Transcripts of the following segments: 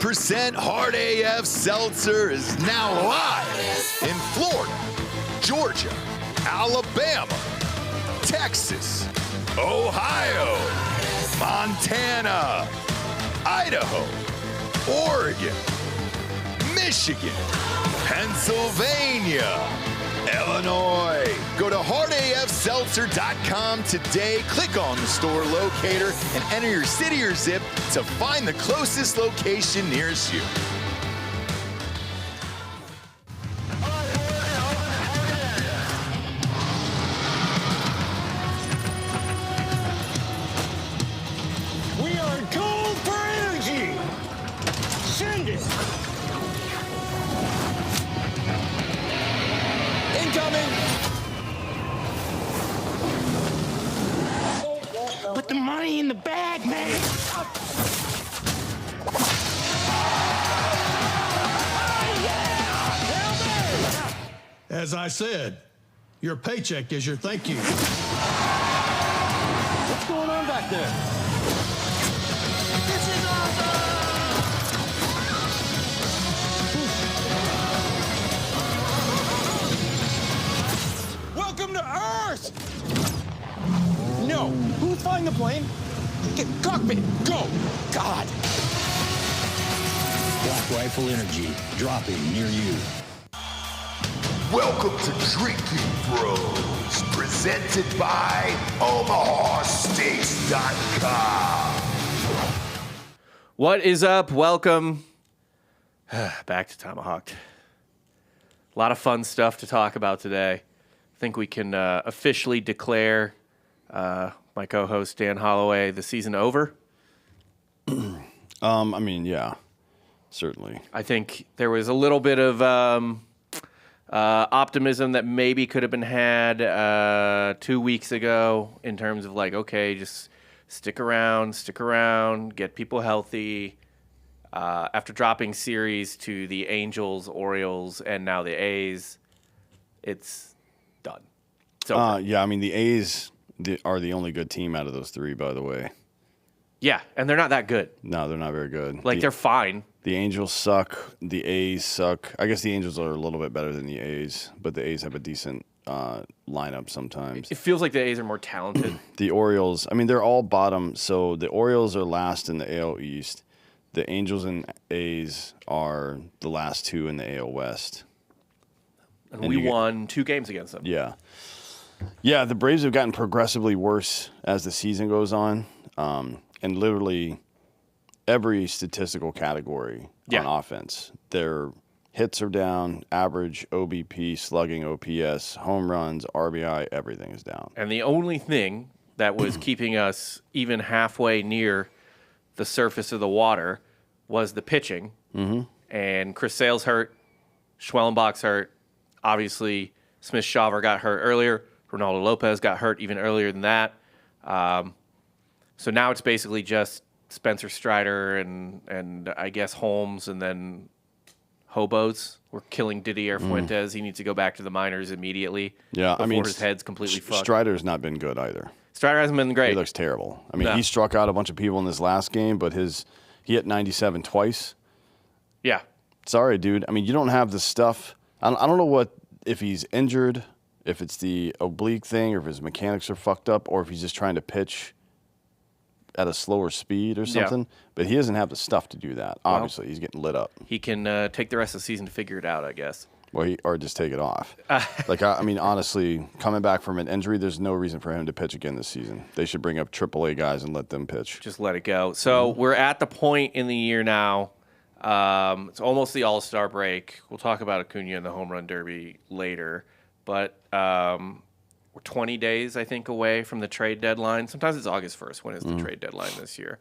100% Hard AF Seltzer is now live in Florida, Georgia, Alabama, Texas, Ohio, Montana, Idaho, Oregon, Michigan, Pennsylvania, Illinois. Go to hardafseltzer.com today, click on the store locator, and enter your city or zip to find the closest location nearest you. We are gold for energy! Send it! Incoming! Put the money in the bag, man! As I said, your paycheck is your thank you. What's going on back there? This is awesome! Welcome to Earth! No. Who's flying the plane? Get cockpit, go! God! Black Rifle Energy, dropping near you. Welcome to Drinkin Bros, presented by OmahaSteaks.com. What is up? Welcome back to Tomahawk'd. A lot of fun stuff to talk about today. I think we can officially declare my co-host Dan Hollaway the season over. I mean, yeah, certainly. I think there was a little bit of optimism that maybe could have been had 2 weeks ago in terms of like, okay, just stick around, get people healthy. After dropping series to the Angels, Orioles, and now the A's, it's done. So yeah, I mean, the A's are the only good team out of those three, by the way. yeah, and they're not that good. No, they're not very good. Like, they're fine. The Angels suck. The A's suck. I guess the Angels are a little bit better than the A's, but the A's have a decent lineup sometimes. It feels like the A's are more talented. The Orioles, I mean, they're all bottom. So the Orioles are last in the AL East. The Angels and A's are the last two in the AL West. And we won 2 games against them. Yeah. Yeah, the Braves have gotten progressively worse as the season goes on. And literally every statistical category on offense, their hits are down, average, OBP, slugging, OPS, home runs, RBI, everything is down. And the only thing that was keeping us even halfway near the surface of the water was the pitching. Mm-hmm. And Chris Sale's hurt. Schwellenbach's hurt. Obviously, Smith-Shawver got hurt earlier. Ronaldo Lopez got hurt even earlier than that. So now it's basically just Spencer Strider and I guess Holmes and then Hobos. We're killing Didier Fuentes. He needs to go back to the minors immediately. Yeah, I mean, his head's completely fucked. Strider's not been good either. Strider hasn't been great. He looks terrible. I mean, No. he struck out a bunch of people in this last game, but he hit 97 twice. Yeah. Sorry, dude. I mean, you don't have the stuff. I don't know if he's injured, if it's the oblique thing, or if his mechanics are fucked up, or if he's just trying to pitch at a slower speed or something. Yeah. But he doesn't have the stuff to do that. Obviously, he's getting lit up. He can take the rest of the season to figure it out, I guess. Well, or just take it off. I mean, honestly, coming back from an injury, there's no reason for him to pitch again this season. They should bring up AAA guys and let them pitch. Just let it go. So we're at the point in the year now. It's almost the All-Star break. We'll talk about Acuña and the Home Run Derby later. But we're 20 days, I think, away from the trade deadline. Sometimes it's August 1st. When is the trade deadline this year?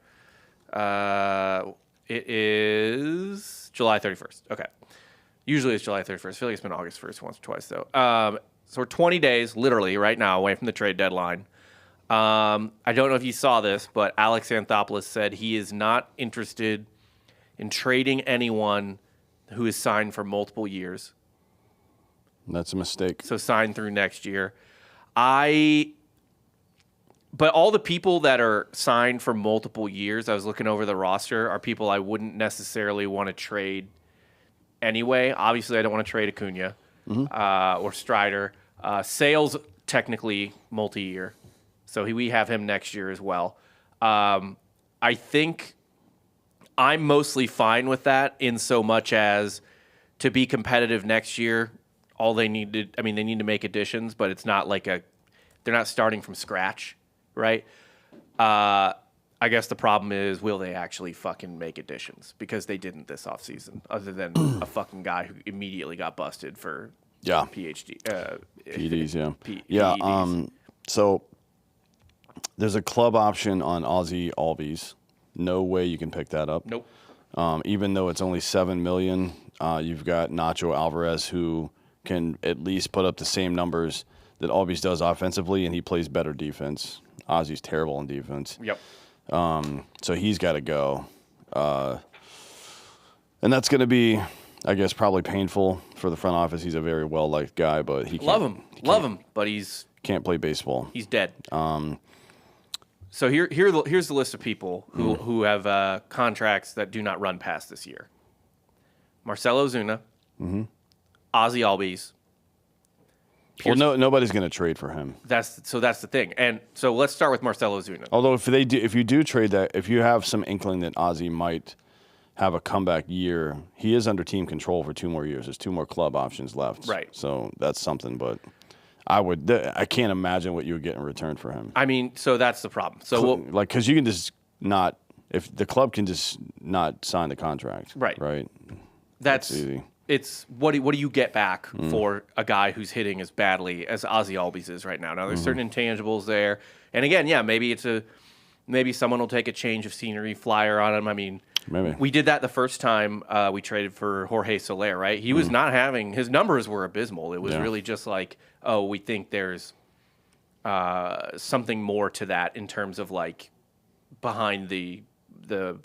It is July 31st. Okay. Usually it's July 31st. I feel like it's been August 1st once or twice, though. So we're 20 days, literally, right now, away from the trade deadline. I don't know if you saw this, but Alex Anthopoulos said he is not interested in trading anyone who is signed for multiple years. That's a mistake. So sign through next year. I But all the people that are signed for multiple years, I was looking over the roster, are people I wouldn't necessarily want to trade anyway. Obviously, I don't want to trade Acuña or Strider. Sales, technically, multi-year. So we have him next year as well. I think I'm mostly fine with that in so much as to be competitive next year, all they need to, I mean, they need to make additions, but it's not like they're not starting from scratch, right? I guess the problem is, will they actually fucking make additions? Because they didn't this offseason, other than a fucking guy who immediately got busted for PhD. PEDs, yeah. PEDs. So there's a club option on Ozzie Albies. No way you can pick that up. Nope. Even though it's only $7 million, you've got Nacho Alvarez, who can at least put up the same numbers that Albies does offensively, and he plays better defense. Ozzie's terrible in defense. Yep. So he's got to go. And that's going to be, I guess, probably painful for the front office. He's a very well-liked guy, but he can't. Love him, but Can't play baseball. He's dead. So here's the list of people who have contracts that do not run past this year. Marcell Ozuna, Ozzie Albies. Well, nobody's going to trade for him. That's the thing. And so let's start with Marcell Ozuna. Although if you do trade that, if you have some inkling that Ozzie might have a comeback year, he is under team control for 2 more years. There's 2 more club options left. Right. So that's something, but I can't imagine what you would get in return for him. I mean, so that's the problem. So because you can just not, if the club can just not sign the contract. Right. That's easy. It's what do you get back for a guy who's hitting as badly as Ozzie Albies is right now? Now there's certain intangibles there, and again, maybe someone will take a change of scenery flyer on him. I mean, maybe we did that the first time we traded for Jorge Soler, right? He was not having, his numbers were abysmal. It was really just like, oh, we think there's something more to that in terms of like behind the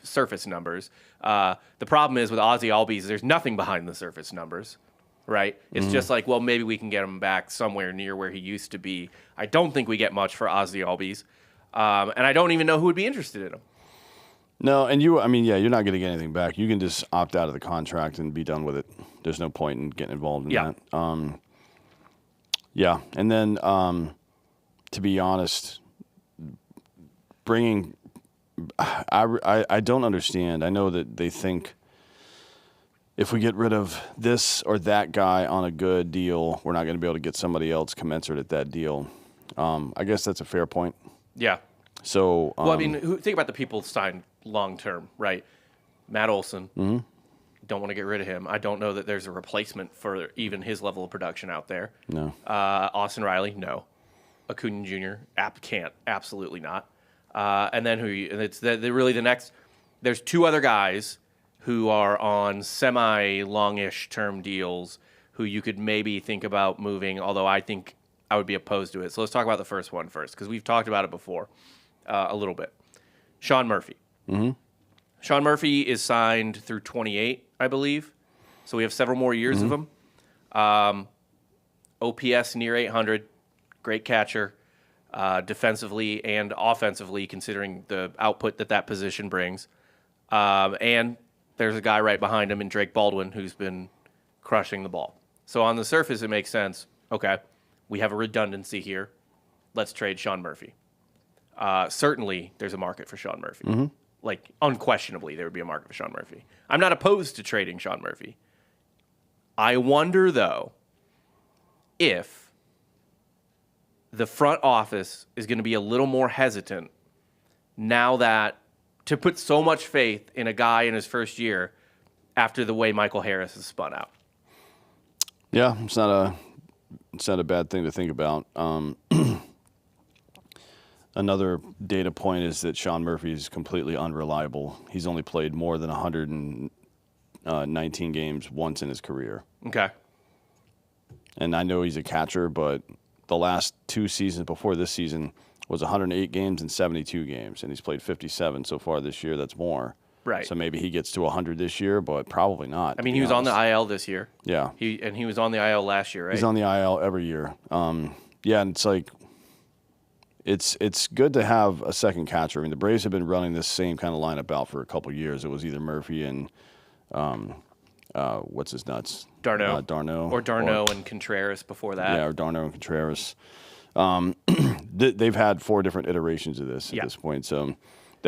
surface numbers. The problem is with Ozzie Albies, there's nothing behind the surface numbers, right? It's just like, well, maybe we can get him back somewhere near where he used to be. I don't think we get much for Ozzie Albies, and I don't even know who would be interested in him. No, and you're not going to get anything back. You can just opt out of the contract and be done with it. There's no point in getting involved in that. And then to be honest, bringing. I don't understand. I know that they think if we get rid of this or that guy on a good deal, we're not going to be able to get somebody else commensurate at that deal. I guess that's a fair point. Yeah. So, well, I mean, think about the people signed long term, right? Matt Olson. Don't want to get rid of him. I don't know that there's a replacement for even his level of production out there. No. Austin Riley, no. Acuña Jr. Can't. Absolutely not. And then really the next. There's 2 other guys who are on semi-longish term deals who you could maybe think about moving, although I think I would be opposed to it. So let's talk about the first one first, because we've talked about it before a little bit. Sean Murphy. Sean Murphy is signed through 28, I believe. So we have several more years of him. OPS near 800. Great catcher. Defensively and offensively, considering the output that position brings. And there's a guy right behind him in Drake Baldwin who's been crushing the ball. So on the surface, it makes sense. Okay, we have a redundancy here. Let's trade Sean Murphy. Certainly, there's a market for Sean Murphy. Like, unquestionably, there would be a market for Sean Murphy. I'm not opposed to trading Sean Murphy. I wonder, though, if the front office is going to be a little more hesitant now that to put so much faith in a guy in his first year after the way Michael Harris has spun out. Yeah, it's not a bad thing to think about. Another data point is that Sean Murphy is completely unreliable. He's only played more than 119 games once in his career. Okay. And I know he's a catcher, but the last 2 seasons before this season was 108 games and 72 games, and he's played 57 so far this year. That's more. Right. So maybe he gets to 100 this year, but probably not. I mean, he was on the IL this year. Yeah. He was on the IL last year, right? He's on the IL every year. And it's like it's good to have a second catcher. I mean, the Braves have been running this same kind of lineup out for a couple of years. It was either Murphy and what's his nuts? Darno. Or Darno and Contreras before that. Yeah, or Darno and Contreras. They've had 4 different iterations of this at this point. So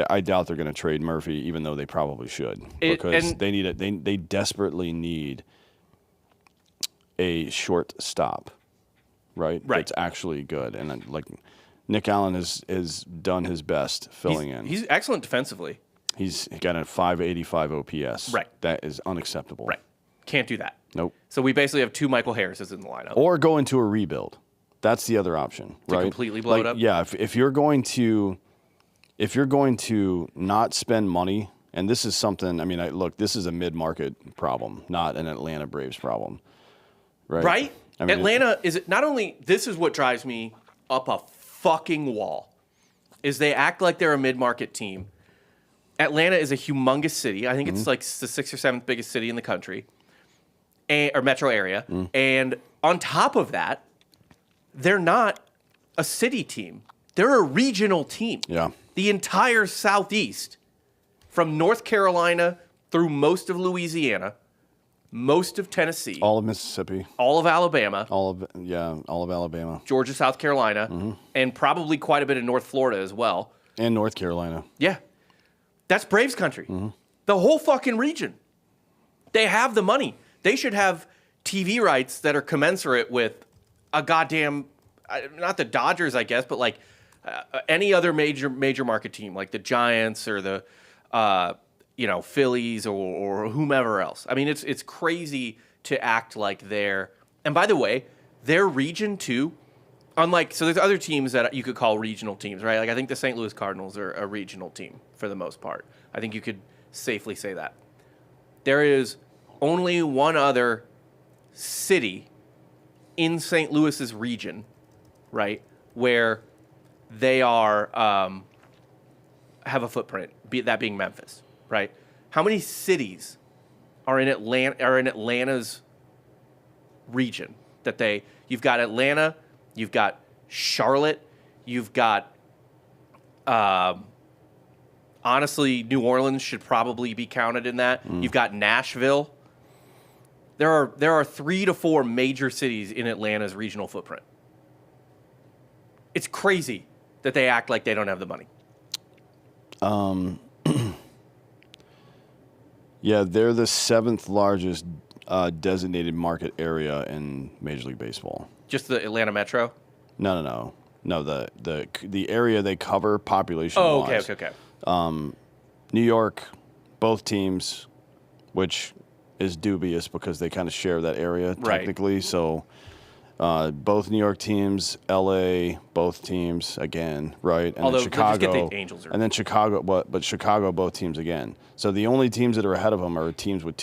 I doubt they're going to trade Murphy, even though they probably should, because they need it. They desperately need a shortstop, right? That's actually good. And like Nick Allen has done his best filling in. He's excellent defensively. He's got a 585 OPS. Right. That is unacceptable. Right. Can't do that. Nope. So we basically have 2 Michael Harrises in the lineup. Or go into a rebuild. That's the other option, to right? Completely blow it up. Yeah, if you're going to not spend money, and this is something. I mean, look, this is a mid-market problem, not an Atlanta Braves problem, right? Right. I mean, Atlanta is not only. This is what drives me up a fucking wall. Is they act like they're a mid-market team. Atlanta is a humongous city. I think it's like the 6th or 7th biggest city in the country, or metro area. And on top of that, they're not a city team. They're a regional team. Yeah. The entire Southeast, from North Carolina through most of Louisiana, most of Tennessee, all of Mississippi, all of Alabama, all of Alabama, Georgia, South Carolina, and probably quite a bit of North Florida as well. And North Carolina. Yeah. That's Braves country. The whole fucking region. They have the money. They should have TV rights that are commensurate with a goddamn, not the Dodgers, I guess, but like any other major market team, like the Giants or the Phillies or whomever else. I mean, it's crazy to act like they're. And by the way, their region too. Unlike, so there's other teams that you could call regional teams, right? Like I think the St. Louis Cardinals are a regional team for the most part. I think you could safely say that. There is only one other city in St. Louis's region, right, where they are have a footprint, that being Memphis, right? How many cities are in Atlanta's region that you've got Atlanta, you've got Charlotte, you've got honestly, New Orleans should probably be counted in that. You've got Nashville. There are 3 to 4 major cities in Atlanta's regional footprint. It's crazy that they act like they don't have the money. Yeah, they're the 7th largest designated market area in Major League Baseball. Just the Atlanta metro? No. The area they cover population. Oh, okay. New York, both teams, which is dubious because they kind of share that area technically. Right. So both New York teams, LA, both teams again, right? And although then Chicago, just get the Angels and then Chicago, but Chicago, both teams again. So the only teams that are ahead of them are teams with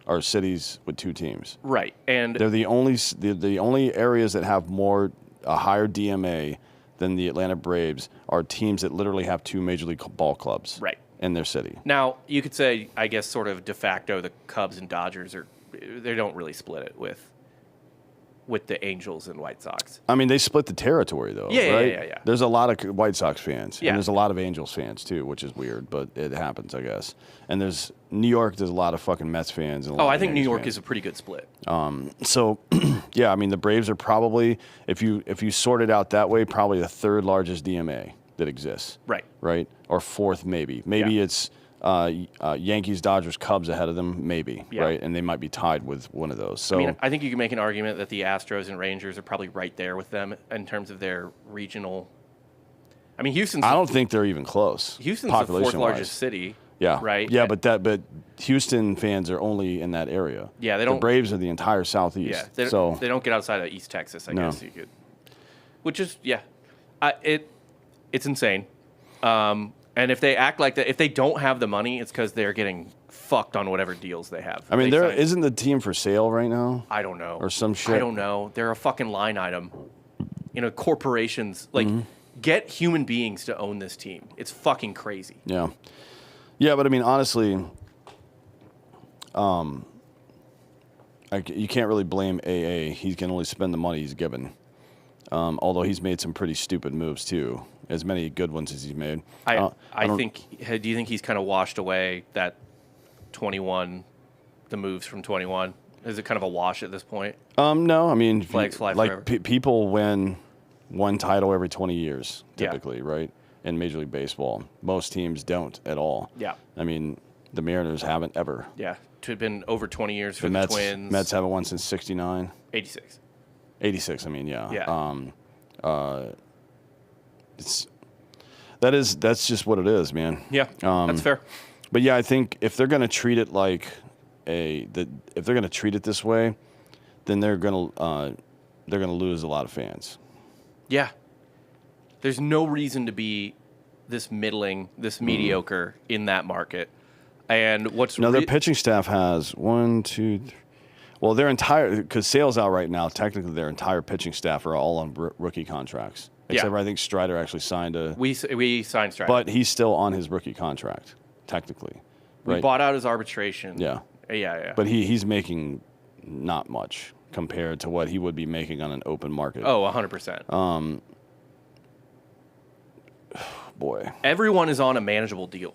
or cities with 2 teams. Right, and they're the only areas that have a higher DMA than the Atlanta Braves are teams that literally have 2 major league ball clubs. Right. In their city. Now, you could say, I guess, sort of de facto, the Cubs and Dodgers they don't really split it with the Angels and White Sox. I mean, they split the territory, though, right? Yeah. There's a lot of White Sox fans, and there's a lot of Angels fans, too, which is weird, but it happens, I guess. And there's New York, there's a lot of fucking Mets fans. And I think New York is a pretty good split. So, yeah, I mean, the Braves are probably, if you sort it out that way, probably the 3rd largest DMA that exists. Right. Or 4th, maybe. Maybe it's Yankees, Dodgers, Cubs ahead of them, maybe, right? And they might be tied with one of those. So, I mean, I think you can make an argument that the Astros and Rangers are probably right there with them in terms of their regional. I mean, I don't think they're even close. Houston's the 4th largest city. Yeah. Right. Yeah, but Houston fans are only in that area. Yeah, they don't. The Braves are the entire Southeast. Yeah. They don't get outside of East Texas. I guess you could. Which is it's insane. And if they act like that, if they don't have the money, it's because they're getting fucked on whatever deals they have. I mean, isn't the team for sale right now? I don't know. Or some shit. I don't know. They're a fucking line item. Corporations, get human beings to own this team. It's fucking crazy. Yeah. Yeah, but I mean, honestly, you can't really blame AA. He can only spend the money he's given. Although he's made some pretty stupid moves too, as many good ones as he's made. Do you think he's kind of washed away that 21, the moves from 21? Is it kind of a wash at this point? No, I mean, Flags fly like people win one title every 20 years, typically, Yeah. right? In Major League Baseball, most teams don't at all. Yeah. I mean, the Mariners haven't ever. Yeah. It had been over 20 years for the Mets, Twins. Mets haven't won since '69. 86. 86. I mean, yeah. Yeah. That's just what it is, man. Yeah. That's fair. But yeah, I think if they're going to treat it like if they're going to treat it this way, then they're going to lose a lot of fans. Yeah. There's no reason to be this mediocre in that market. And what's their pitching staff has 1, 2, 3. Well, their entire, because Sale's out right now, technically their entire pitching staff are all on rookie contracts. Except for I think Strider actually signed we signed Strider. But he's still on his rookie contract, technically. We right? bought out his arbitration. Yeah. Yeah. But he's making not much compared to what he would be making on an open market. Oh, 100%. Boy. Everyone is on a manageable deal.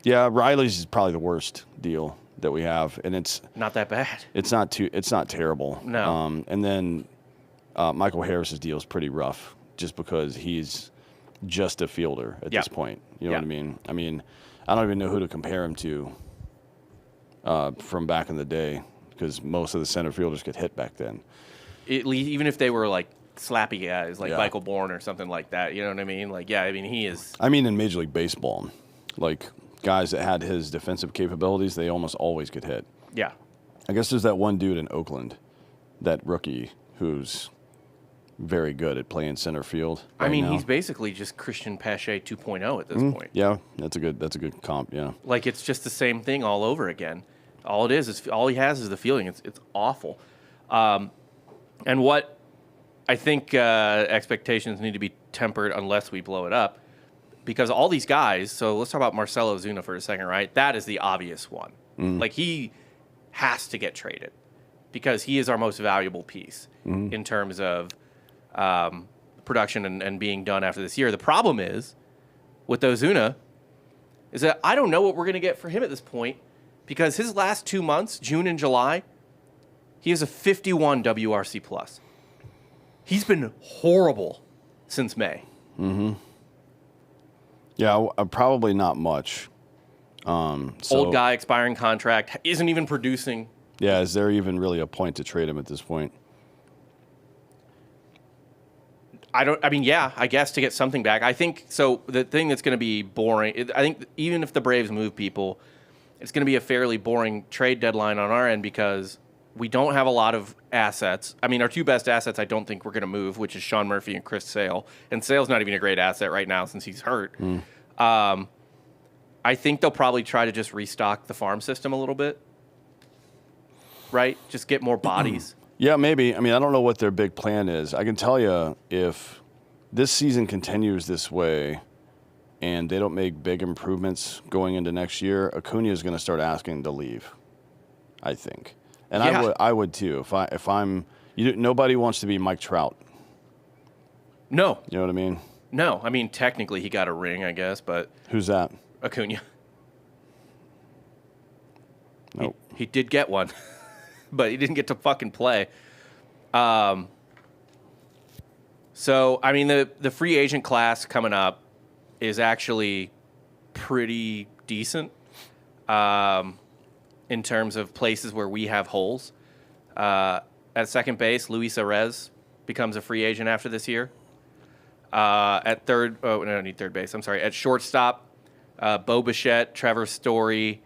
Yeah, Riley's is probably the worst deal that we have, and it's not that bad. It's not terrible. No. And then Michael Harris's deal is pretty rough, just because he's just a fielder at this point. You know what I mean? I mean, I don't even know who to compare him to from back in the day, because most of the center fielders could hit back then. Even if they were like slappy guys, like Michael Bourne or something like that. You know what I mean? Like, yeah, I mean, he is. I mean, in Major League Baseball, like guys that had his defensive capabilities, they almost always could hit. Yeah. I guess there's that one dude in Oakland, that rookie, who's very good at playing center field. I mean, now. He's basically just Christian Pache 2.0 at this point. Yeah, that's a good comp. Yeah, like it's just the same thing all over again. All it is all he has is the fielding. It's awful. And what I think expectations need to be tempered unless we blow it up, because all these guys. So let's talk about Marcell Ozuna for a second, right? That is the obvious one. Like he has to get traded because he is our most valuable piece in terms of production and being done after this year. The problem is with Ozuna is that I don't know what we're going to get for him at this point, because his last 2 months, June and July, he has a 51 WRC plus. He's been horrible since May. Yeah, probably not much. Old guy, expiring contract, isn't even producing. Yeah, is there even really a point to trade him at this point? I guess to get something back. I think so. The thing that's going to be boring, I think even if the Braves move people, it's going to be a fairly boring trade deadline on our end, because we don't have a lot of assets. I mean, our two best assets I don't think we're going to move, which is Sean Murphy and Chris Sale. And Sale's not even a great asset right now since he's hurt. I think they'll probably try to just restock the farm system a little bit, right? Just get more bodies. Yeah, maybe. I mean, I don't know what their big plan is. I can tell you, if this season continues this way and they don't make big improvements going into next year, Acuña is going to start asking to leave, I think. And I would too. If I'm nobody wants to be Mike Trout. No. You know what I mean? No. I mean, technically he got a ring, I guess, but who's that? Acuña. Nope. He did get one. But he didn't get to fucking play. So, I mean, the free agent class coming up is actually pretty decent in terms of places where we have holes. At second base, Luis Arez becomes a free agent after this year. At third, I don't need third base. I'm sorry. At shortstop, Bo Bichette, Trevor Story,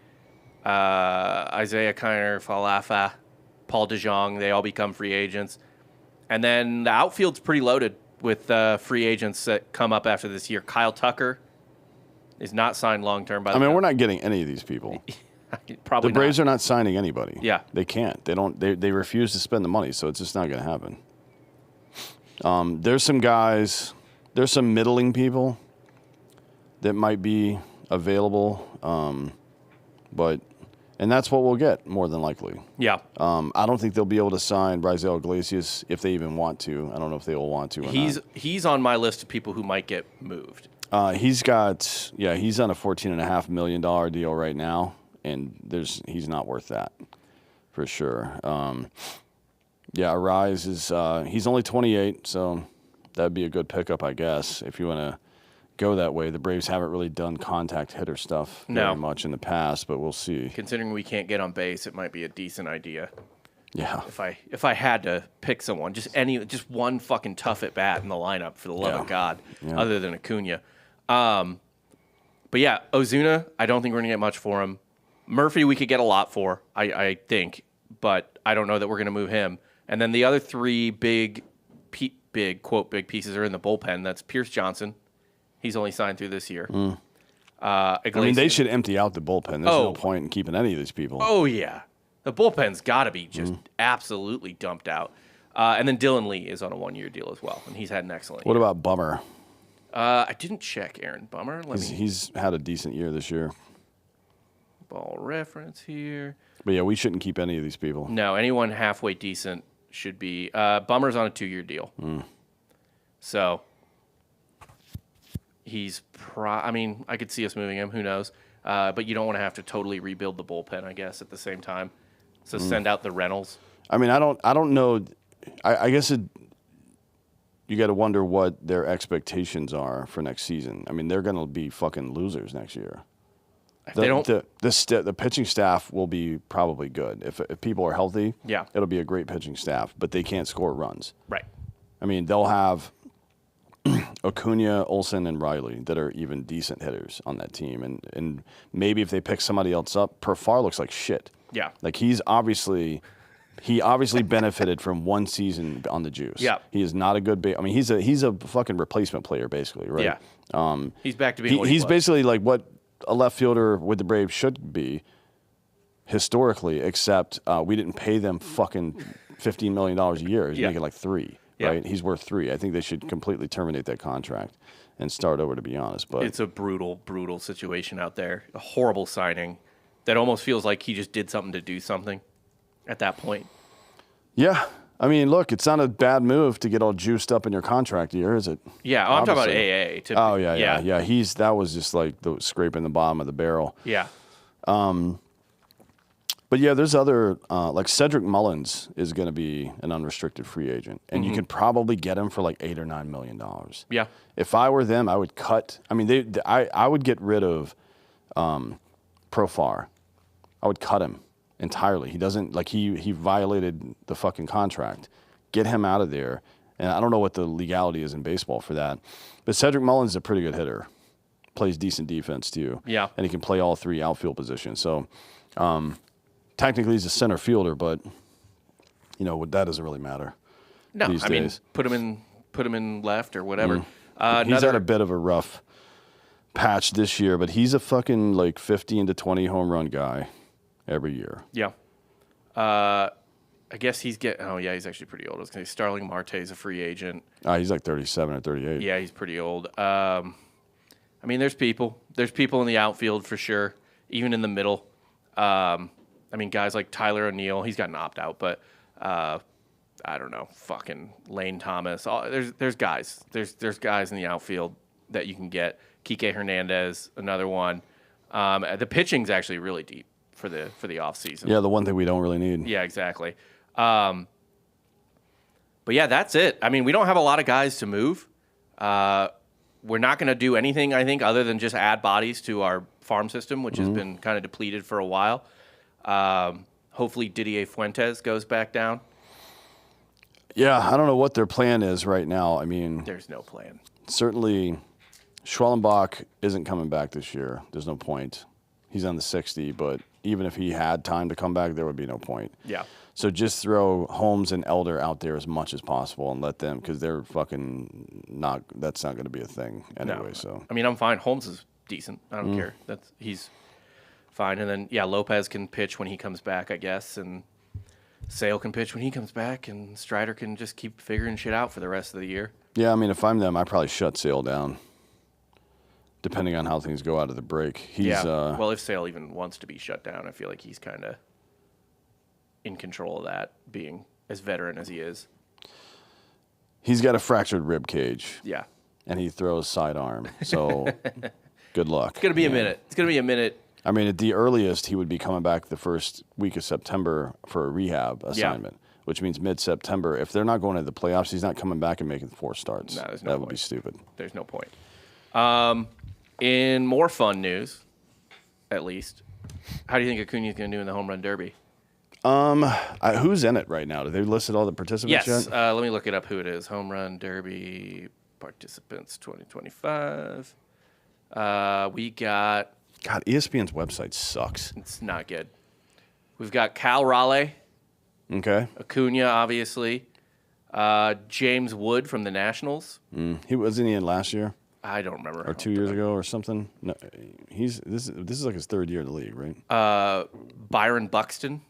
Isaiah Kiner, Falafa, Paul DeJong, they all become free agents. And then the outfield's pretty loaded with free agents that come up after this year. Kyle Tucker is not signed long-term by the we're not getting any of these people. Probably the Braves are not signing anybody. Yeah. They can't. They refuse to spend the money, so it's just not going to happen. There's some guys, there's some middling people that might be available, but And that's what we'll get, more than likely. Yeah. I don't think they'll be able to sign Marcell Ozuna if they even want to. I don't know if they will want to or not. He's on my list of people who might get moved. He's on a $14.5 million deal right now, and he's not worth that for sure. Arise is he's only 28, so that'd be a good pickup, I guess, if you want to go that way. The Braves haven't really done contact hitter stuff very much in the past, but we'll see. Considering we can't get on base, it might be a decent idea. Yeah. If I had to pick someone, just one fucking tough at bat in the lineup, for the love of God, other than Acuña. But yeah, Ozuna, I don't think we're gonna get much for him. Murphy, we could get a lot for, I think, but I don't know that we're gonna move him. And then the other three big pieces are in the bullpen. That's Pierce Johnson. He's only signed through this year. I mean, they should empty out the bullpen. There's no point in keeping any of these people. Oh, yeah. The bullpen's got to be just absolutely dumped out. And then Dylan Lee is on a one-year deal as well, and he's had an excellent year. What about Bummer? I didn't check Aaron Bummer. He's had a decent year this year. Ball reference here. But, yeah, we shouldn't keep any of these people. No, anyone halfway decent should be. Bummer's on a 2-year deal. So he's I could see us moving him. Who knows? But you don't want to have to totally rebuild the bullpen, I guess, at the same time. So send out the Reynolds. I mean, I don't know. I guess you got to wonder what their expectations are for next season. I mean, they're going to be fucking losers next year. The pitching staff will be probably good. If people are healthy, it'll be a great pitching staff, but they can't score runs. Right. I mean, they'll have Acuña, Olsen, and Riley that are even decent hitters on that team. And maybe if they pick somebody else up, Perfar looks like shit. Yeah. Like he obviously benefited from one season on the juice. Yeah. He is not a good I mean, he's a fucking replacement player basically, right? Yeah. He's back to being what he he's was. Basically like what a left fielder with the Braves should be historically, except we didn't pay them fucking $15 million a year. He's making like $3 million. Yeah. Right, he's worth $3 million. I think they should completely terminate that contract and start over. To be honest, but it's a brutal, brutal situation out there. A horrible signing that almost feels like he just did something to do something at that point. Yeah, I mean, look, it's not a bad move to get all juiced up in your contract year, is it? Yeah, I'm talking about AA. Yeah. That was just like scraping the bottom of the barrel. Yeah. But yeah, there's other like Cedric Mullins is going to be an unrestricted free agent, and you could probably get him for like $8 or $9 million. Yeah. If I were them, I would cut. I mean, I would get rid of Profar. I would cut him entirely. He doesn't like he violated the fucking contract. Get him out of there. And I don't know what the legality is in baseball for that, but Cedric Mullins is a pretty good hitter. Plays decent defense too. Yeah. And he can play all three outfield positions. So. Technically, he's a center fielder, but that doesn't really matter. No, these I mean, days. put him in left or whatever. He's had a bit of a rough patch this year, but he's a fucking like 15 to 20 home run guy every year. Yeah. I guess he's he's actually pretty old. I was going to say Starling Marte is a free agent. He's like 37 or 38. Yeah, he's pretty old. I mean, there's people in the outfield for sure, even in the middle. I mean, guys like Tyler O'Neill, he's got an opt-out, but I don't know, fucking Lane Thomas. There's guys. There's guys in the outfield that you can get. Kike Hernandez, another one. The pitching's actually really deep for the offseason. Yeah, the one thing we don't really need. Yeah, exactly. But yeah, that's it. I mean, we don't have a lot of guys to move. We're not going to do anything, I think, other than just add bodies to our farm system, which has been kind of depleted for a while. Hopefully Didier Fuentes goes back down. Yeah, I don't know what their plan is right now. I mean, there's no plan. Certainly, Schwellenbach isn't coming back this year. There's no point. He's on the 60, but even if he had time to come back, there would be no point. Yeah. So just throw Holmes and Elder out there as much as possible and let them, because they're fucking not. That's not going to be a thing anyway. No. So I mean, I'm fine. Holmes is decent. I don't care. He's fine. And then Lopez can pitch when he comes back, I guess, and Sale can pitch when he comes back, and Strider can just keep figuring shit out for the rest of the year. Yeah, I mean, if I'm them, I probably shut Sale down. depending on how things go out of the break. He's, well, if Sale even wants to be shut down, I feel like he's kind of in control of that, being as veteran as he is. He's got a fractured rib cage. Yeah. And he throws sidearm. So good luck. It's going to be a minute. It's going to be a minute. I mean, at the earliest, he would be coming back the first week of September for a rehab assignment, which means mid-September. If they're not going to the playoffs, he's not coming back and making 4 starts. No, there's no that point. would be stupid. There's no point. In more fun news, at least, how do you think Acuña is going to do in the home run derby? Who's in it right now? Did they listed all the participants Yes. yet? Let me look it up who it is. Home run derby participants 2025. We got... God, ESPN's website sucks. It's not good. We've got Cal Raleigh. Okay. Acuña, obviously. James Wood from the Nationals. He wasn't he in last year I don't remember. or 2 years ago or something? No, this is like his 3rd year in the league, right? Byron Buxton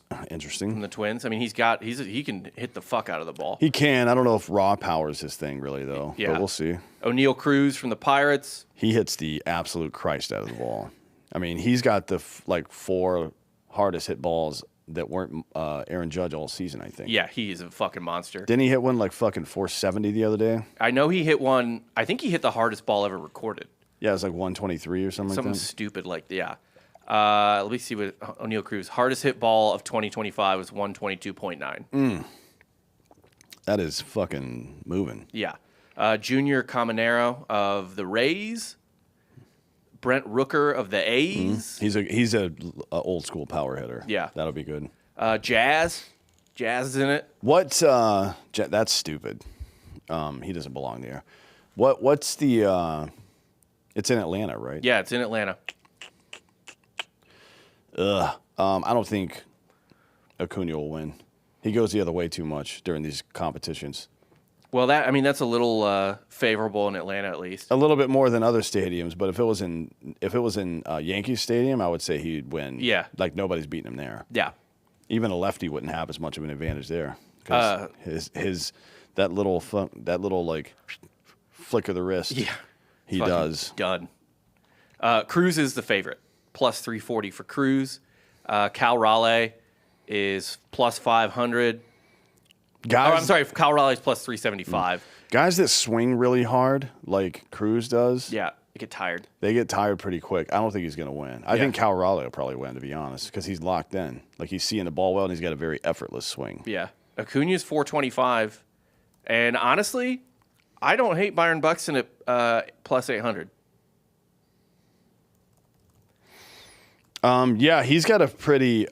from Interesting. the Twins. I mean, he can hit the fuck out of the ball. He can. I don't know if raw power is his thing, really, though. Yeah. But we'll see. O'Neal Cruz from the Pirates. He hits the absolute Christ out of the ball. I mean, he's got the 4 hardest hit balls that weren't Aaron Judge all season, I think. Yeah, he is a fucking monster. Didn't he hit one like fucking 470 the other day? I know he hit one. I think he hit the hardest ball ever recorded. Yeah, it was like 123 or something Something like that. stupid like yeah. Let me see what O'Neal Cruz hardest hit ball of 2025 was 122.9. That is fucking moving. Yeah. Junior Caminero of the Rays. Brent Rooker of the A's. He's a old school power hitter. Yeah. That'll be good. Jazz. Jazz is in it. That's stupid. He doesn't belong there. What's the it's in Atlanta, right? Yeah, it's in Atlanta. I don't think Acuña will win. He goes the other way too much during these competitions. Well, that's a little favorable in Atlanta at least. A little bit more than other stadiums, but if it was in Yankee Stadium, I would say he'd win. Yeah. Like nobody's beating him there. Yeah. Even a lefty wouldn't have as much of an advantage there because that little like flick of the wrist. Yeah. He does. Done. Cruz is the favorite. Plus 340 for Cruz. Cal Raleigh is plus 500. I'm sorry. Cal Raleigh's plus 375. Guys that swing really hard, like Cruz does, Yeah, they get tired. they get tired pretty quick. I don't think he's going to win. I think Cal Raleigh will probably win, to be honest, because he's locked in. Like he's seeing the ball well, and he's got a very effortless swing. Yeah. Acuña's 425. And honestly, I don't hate Byron Buxton at plus 800. Yeah, he's got a pretty.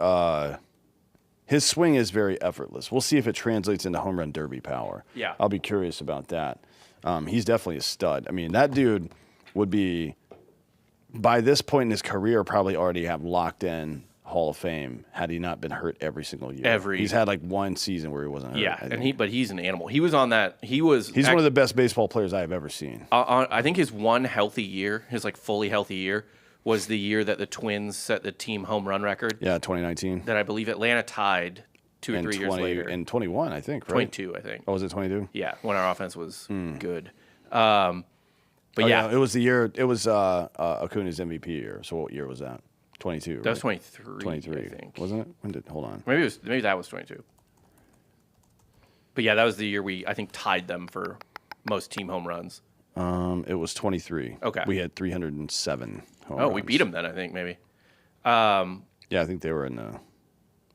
His swing is very effortless. We'll see if it translates into home run derby power. Yeah. I'll be curious about that. He's definitely a stud. I mean, that dude would be, by this point in his career, probably already have locked in Hall of Fame had he not been hurt every single year. He's had like one season where he wasn't hurt. Yeah, but he's an animal. He was on that. He's one of the best baseball players I have ever seen. I think his one healthy year, his like fully healthy year, was the year that the Twins set the team home run record. Yeah, 2019. That I believe Atlanta tied 2 or 3 years later. And 21, I think, right? 22, I think. Oh, was it 22? Yeah, when our offense was good. But yeah, it was the year. It was Acuña's MVP year. So what year was that? 22. That was 23. 23, I think. Wasn't it? Hold on. Maybe that was 22. But yeah, that was the year I think tied them for most team home runs. It was 23. Okay. We had 307 home Oh, runs. we beat them then, I think maybe. Yeah, I think they were in the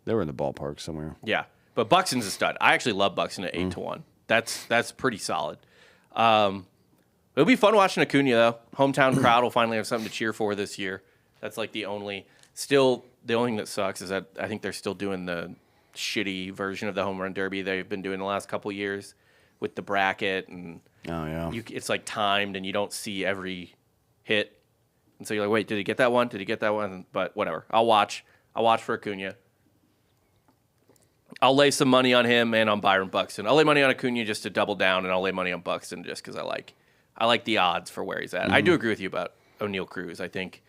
ballpark somewhere. Yeah, but Buxton's a stud. I actually love Buxton at 8-1. That's pretty solid. It'll be fun watching Acuña though. Hometown crowd will finally have something to cheer for this year. That's like the only thing that sucks is that I think they're still doing the shitty version of the home run derby they've been doing the last couple years with the bracket and it's like timed and you don't see every hit. And so you're like, wait, did he get that one? Did he get that one? But whatever. I'll watch for Acuña. I'll lay some money on him and on Byron Buxton. I'll lay money on Acuña just to double down, and I'll lay money on Buxton just because I like the odds for where he's at. I do agree with you about O'Neal Cruz. I think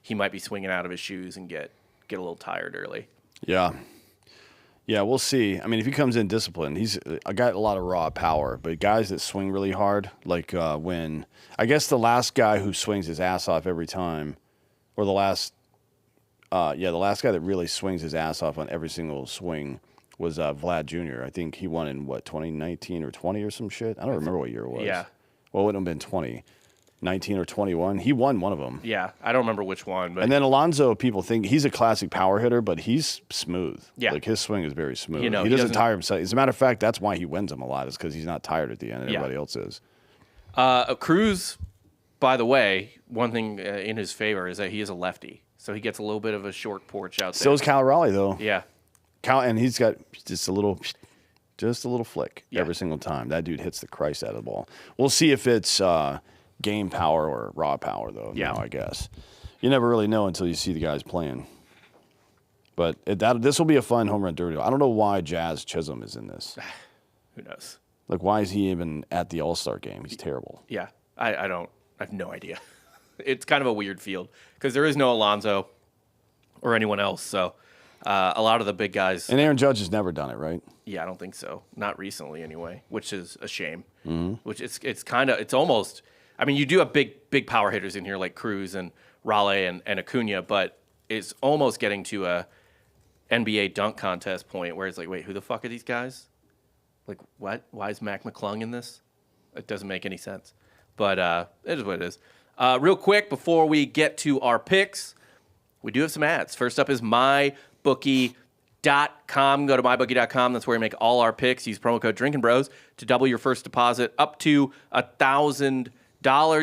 he might be swinging out of his shoes and get a little tired early. Yeah. Yeah, we'll see. I mean, if he comes in disciplined, he's got a lot of raw power. But guys that swing really hard, like when I guess the last guy who swings his ass off every time, or the last guy that really swings his ass off on every single swing was Vlad Jr. I think he won in 2019 or 20 or some shit. I don't remember what year it was. Yeah. Well, it wouldn't have been 2019 or 21. He won one of them. Yeah, I don't remember which one. But And then Alonso, people think he's a classic power hitter, but he's smooth. Yeah. Like his swing is very smooth. You know, he he doesn't doesn't- tire himself. As a matter of fact, that's why he wins them a lot, is because he's not tired at the end, and Yeah. everybody else is. Cruz, by the way, one thing in his favor is that he is a lefty. So he gets a little bit of a short porch out there. So is Cal Raleigh, though. Yeah. And he's got just a little flick Yeah. every single time. That dude hits the Christ out of the ball. We'll see if it's game power or raw power, though. Yeah. Now, I guess. You never really know until you see the guys playing. But this will be a fun home run derby. I don't know why Jazz Chisholm is in this. Who knows? Like, why is he even at the All-Star game? He's terrible. Yeah. I have no idea. It's kind of a weird field because there is no Alonso or anyone else. So a lot of the big guys. And Aaron Judge has never done it, right? Yeah, I don't think so. Not recently, anyway, which is a shame. Mm-hmm. Which it's almost. I mean, you do have big power hitters in here like Cruz and Raleigh and Acuña, but it's almost getting to a NBA dunk contest point where it's like, wait, who the fuck are these guys? Like, what? Why is Mac McClung in this? It doesn't make any sense. But it is what it is. Real quick, before we get to our picks, we do have some ads. First up is mybookie.com. Go to mybookie.com. That's where we make all our picks. Use promo code Drinkin' Bros to double your first deposit up to $1,000.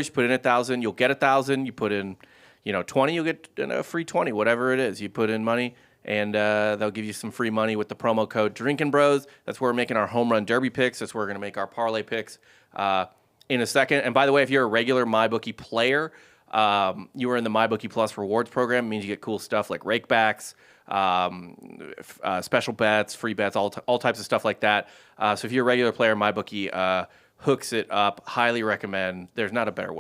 You put in 1,000, you'll get 1,000. You put in, 20, you'll get a free 20, whatever it is. You put in money, and they'll give you some free money with the promo code Drinkin' Bros. That's where we're making our home run derby picks. That's where we're going to make our parlay picks in a second. And by the way, if you're a regular MyBookie player, you are in the MyBookie Plus rewards program. It means you get cool stuff like rakebacks, special bets, free bets, all types of stuff like that. So if you're a regular player, MyBookie hooks it up. Highly recommend. There's not a better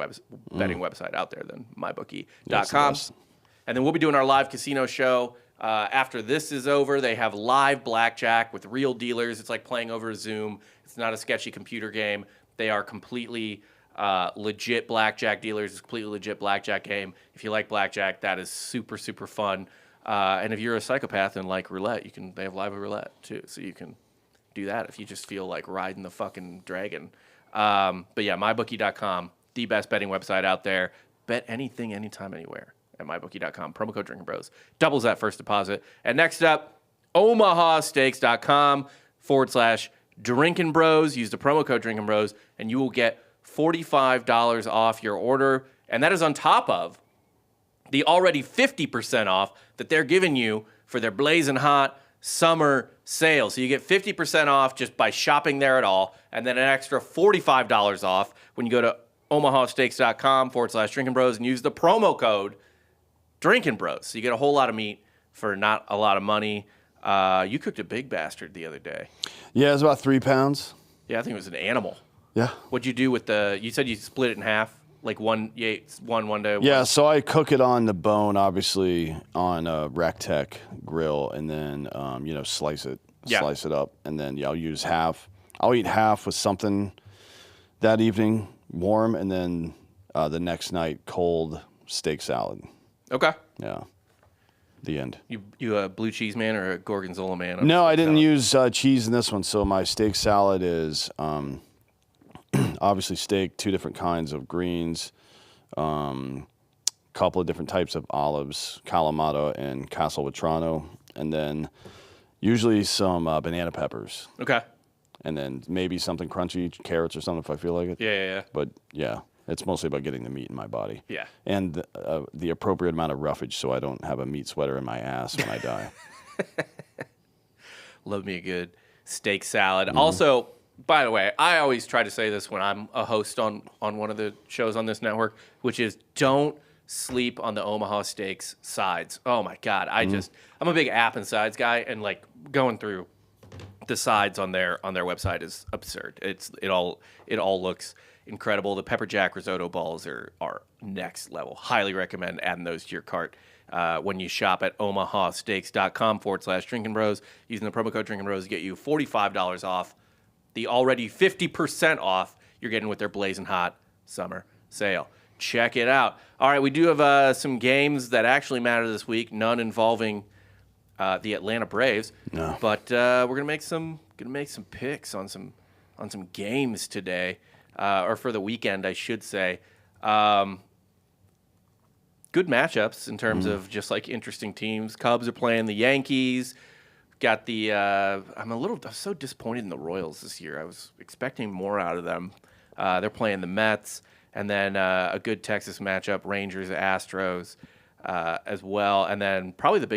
betting website out there than mybookie.com. Yes. And then we'll be doing our live casino show. After this is over, they have live blackjack with real dealers. It's like playing over Zoom. It's not a sketchy computer game. They are completely legit blackjack dealers. It's a completely legit blackjack game. If you like blackjack, that is super, super fun. And if you're a psychopath and like roulette, they have live roulette too. So you can do that if you just feel like riding the fucking dragon. But yeah, mybookie.com, the best betting website out there. Bet anything, anytime, anywhere at mybookie.com. Promo code Drinkin' Bros. Doubles that first deposit. And next up, omahasteaks.com/Drinkin' Bros. Use the promo code Drinkin' Bros, and you will get $45 off your order. And that is on top of the already 50% off that they're giving you for their blazing hot summer sale. So you get 50% off just by shopping there at all, and then an extra $45 off when you go to omahasteaks.com/Drinkin' Bros and use the promo code Drinkin' Bros. So you get a whole lot of meat for not a lot of money. You cooked a big bastard the other day. Yeah, it's about 3 pounds. Yeah, I think it was an animal. Yeah. What'd you do with you said you split it in half, like one day. Yeah, so I cook it on the bone, obviously, on a Rectech grill, and then, slice it up. And then, I'll use half. I'll eat half with something that evening, warm, and then the next night, cold steak salad. Okay. Yeah. The end. You a blue cheese man or a gorgonzola man? No, I didn't use cheese in this one. So my steak salad is obviously steak, 2 different kinds of greens, couple of different types of olives, Kalamata and Castelvetrano, and then usually some banana peppers. Okay. And then maybe something crunchy, carrots or something if I feel like it. Yeah. But yeah, it's mostly about getting the meat in my body. Yeah. And the appropriate amount of roughage so I don't have a meat sweater in my ass when I die. Love me a good steak salad. Also, by the way, I always try to say this when I'm a host on one of the shows on this network, which is don't sleep on the Omaha Steaks sides. Oh my God. I'm a big app and sides guy, and like going through the sides on their website is absurd. It all looks incredible. The pepper jack risotto balls are next level. Highly recommend adding those to your cart when you shop at omahasteaks.com/Drinkin Bros. Using the promo code Drinkin Bros to get you $45 off the already 50% off you're getting with their blazing hot summer sale. Check it out. All right, we do have some games that actually matter this week, none involving the Atlanta Braves. No. But we're gonna make some picks on some games today, or for the weekend, I should say. Good matchups in terms of just like interesting teams. Cubs are playing the Yankees. Got the I'm so disappointed in the Royals this year. I was expecting more out of them. They're playing the Mets, and then a good Texas matchup, Rangers Astros as well, and then probably the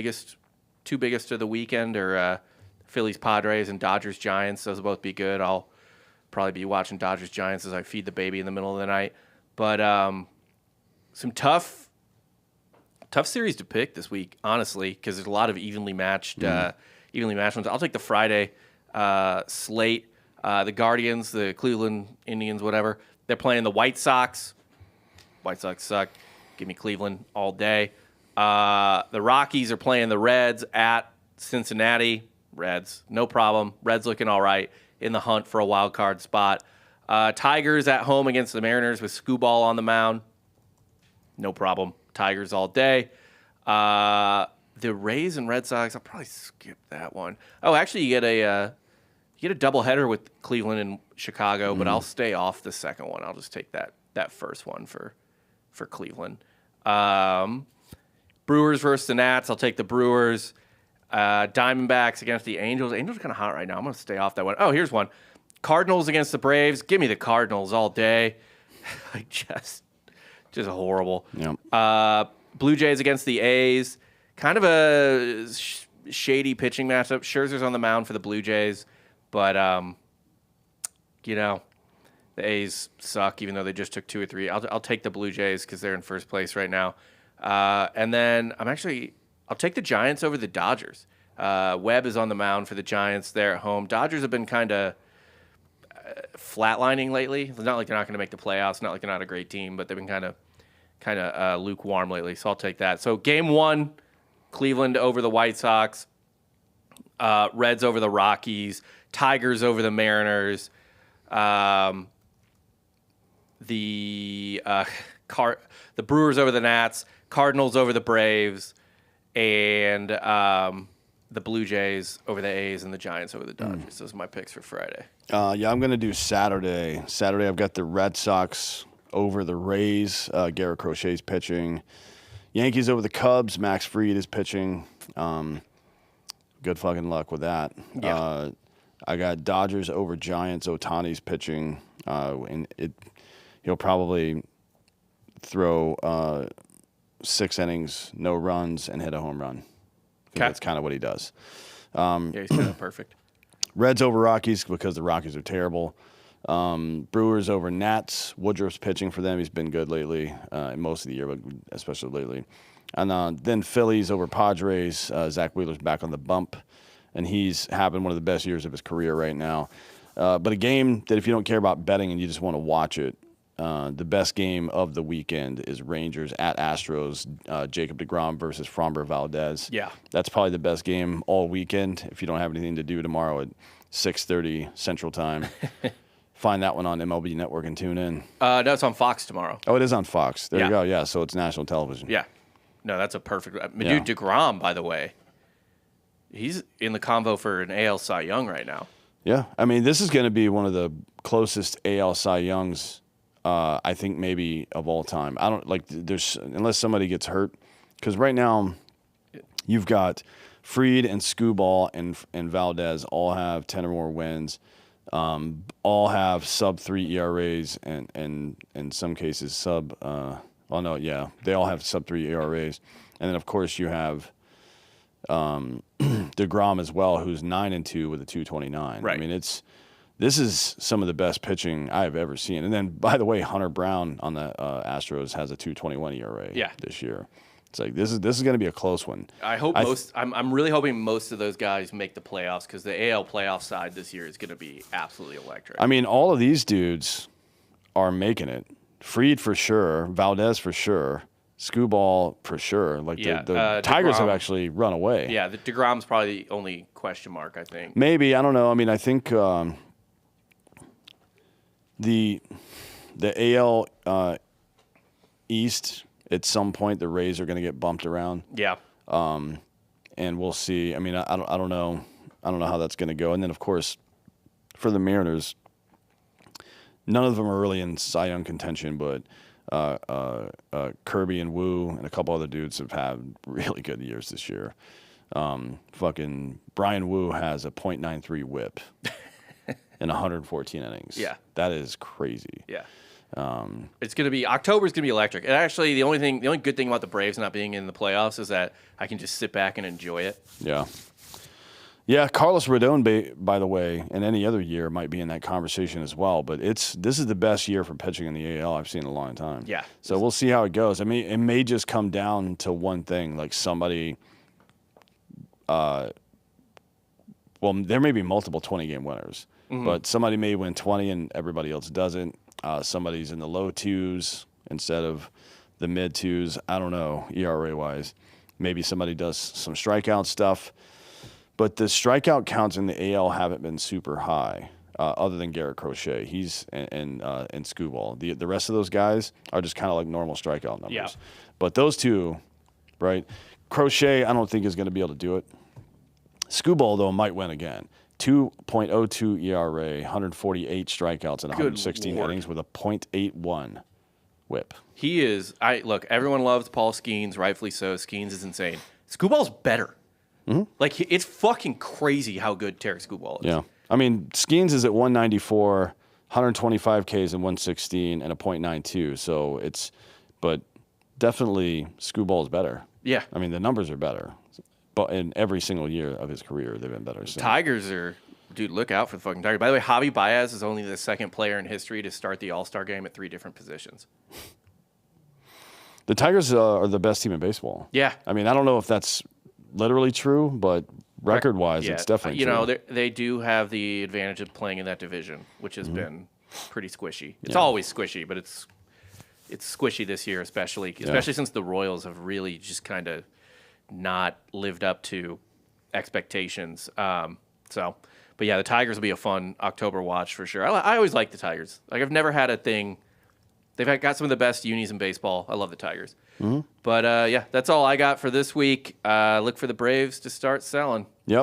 two biggest of the weekend are Phillies Padres and Dodgers Giants. Those will both be good. I'll probably be watching Dodgers Giants as I feed the baby in the middle of the night. But some tough series to pick this week, honestly, because there's a lot of evenly matched ones. I'll take the Friday slate. The Guardians, the Cleveland Indians, whatever. They're playing the White Sox. White Sox suck. Give me Cleveland all day. The Rockies are playing the Reds at Cincinnati. Reds, no problem. Reds looking all right in the hunt for a wild card spot. Tigers at home against the Mariners with Scooball on the mound. No problem. Tigers all day. The Rays and Red Sox, I'll probably skip that one. Oh, actually, you get a doubleheader with Cleveland and Chicago, but I'll stay off the second one. I'll just take that first one for Cleveland. Brewers versus the Nats. I'll take the Brewers. Diamondbacks against the Angels. Angels are kind of hot right now. I'm going to stay off that one. Oh, here's one. Cardinals against the Braves. Give me the Cardinals all day. Just horrible. Yep. Blue Jays against the A's. Kind of a shady pitching matchup. Scherzer's on the mound for the Blue Jays, but the A's suck, even though they just took 2 or 3. I'll take the Blue Jays because they're in first place right now. And then I'll take the Giants over the Dodgers. Webb is on the mound for the Giants. They're at home. Dodgers have been kind of flatlining lately. It's not like they're not going to make the playoffs. Not like they're not a great team, but they've been kind of lukewarm lately. So I'll take that. So game 1, Cleveland over the White Sox. Reds over the Rockies. Tigers over the Mariners. The Brewers over the Nats. Cardinals over the Braves. And the Blue Jays over the A's and the Giants over the Dodgers. Those are my picks for Friday. I'm going to do Saturday. Saturday, I've got the Red Sox over the Rays. Garrett Crochet's pitching. Yankees over the Cubs. Max Fried is pitching. Good fucking luck with that. Yeah. I got Dodgers over Giants. Ohtani's pitching. He'll probably throw 6 innings, no runs, and hit a home run. That's kind of what he does. Yeah, he's kind of perfect. Reds over Rockies because the Rockies are terrible. Brewers over Nats. Woodruff's pitching for them. He's been good lately, most of the year, but especially lately. And then Phillies over Padres. Zach Wheeler's back on the bump, and he's having one of the best years of his career right now. But a game that if you don't care about betting and you just want to watch it, the best game of the weekend is Rangers at Astros. Jacob deGrom versus Framber Valdez. Yeah. That's probably the best game all weekend if you don't have anything to do tomorrow at 6:30 Central Time. Find that one on MLB Network and tune in. No, it's on Fox tomorrow. Oh, it is on Fox. There Yeah. you go. Yeah, so it's national television. Yeah. No, that's a perfect. Yeah. Dude, DeGrom, by the way, he's in the convo for an AL Cy Young right now. Yeah. I mean, this is going to be one of the closest AL Cy Youngs, I think, maybe of all time. I don't like there's unless somebody gets hurt, because right now you've got Fried and Scooball and Valdez all have 10 or more wins. All have sub-3 ERAs and in some cases they all have sub-3 ERAs. And then, of course, you have DeGrom as well, who's 9-2 with a 2.29. Right. I mean, this is some of the best pitching I've ever seen. And then, by the way, Hunter Brown on the Astros has a 2.21 ERA this year. It's like this is going to be a close one. I hope I'm really hoping most of those guys make the playoffs because the AL playoff side this year is going to be absolutely electric. I mean, all of these dudes are making it. Fried for sure, Valdez for sure, Skubal for sure. Like the Tigers have actually run away. Yeah, the DeGrom's probably the only question mark, I think. Maybe, I don't know. I mean, I think the AL East at some point the Rays are going to get bumped around. Yeah. And we'll see. I mean, I don't know. I don't know how that's going to go. And then of course, for the Mariners, none of them are really in Cy Young contention, but Kirby and Wu and a couple other dudes have had really good years this year. Fucking Brian Wu has a .93 WHIP in 114 innings. Yeah, that is crazy. Yeah, it's gonna be October's gonna be electric. And actually, the only good thing about the Braves not being in the playoffs is that I can just sit back and enjoy it. Yeah. Yeah, Carlos Rodon, by the way, in any other year might be in that conversation as well. But this is the best year for pitching in the AL I've seen in a long time. Yeah. So we'll see how it goes. I mean, it may just come down to one thing, like somebody. Well, there may be multiple 20-game winners, but somebody may win 20 and everybody else doesn't. Somebody's in the low twos instead of the mid twos. I don't know, ERA-wise. Maybe somebody does some strikeout stuff. But the strikeout counts in the AL haven't been super high, other than Garrett Crochet. He's and Skubal. The rest of those guys are just kind of like normal strikeout numbers. Yeah. But those two, right? Crochet, I don't think is going to be able to do it. Skubal, though, might win again. 2.02 ERA, 148 strikeouts in 116 innings with a .81 WHIP. He is. Look. Everyone loves Paul Skeens, rightfully so. Skeens is insane. Skubal's better. Like, it's fucking crazy how good Tarek Skubal is. Yeah. I mean, Skeens is at 194, 125 Ks in 116, and a .92. So but definitely Skubal is better. Yeah. I mean, the numbers are better. But in every single year of his career, they've been better. So. Tigers are, dude, look out for the fucking Tigers. By the way, Javi Baez is only the second player in history to start the All-Star game at 3 different positions. The Tigers are the best team in baseball. Yeah. I mean, I don't know if that's literally true, but record-wise, it's definitely true. You know, they do have the advantage of playing in that division, which has been pretty squishy. It's always squishy, but it's squishy this year, especially since the Royals have really just kind of not lived up to expectations. But yeah, the Tigers will be a fun October watch for sure. I always like the Tigers. Like, I've never had a thing. They've got some of the best unis in baseball. I love the Tigers. But yeah, that's all I got for this week. Look for the Braves to start selling. Yep.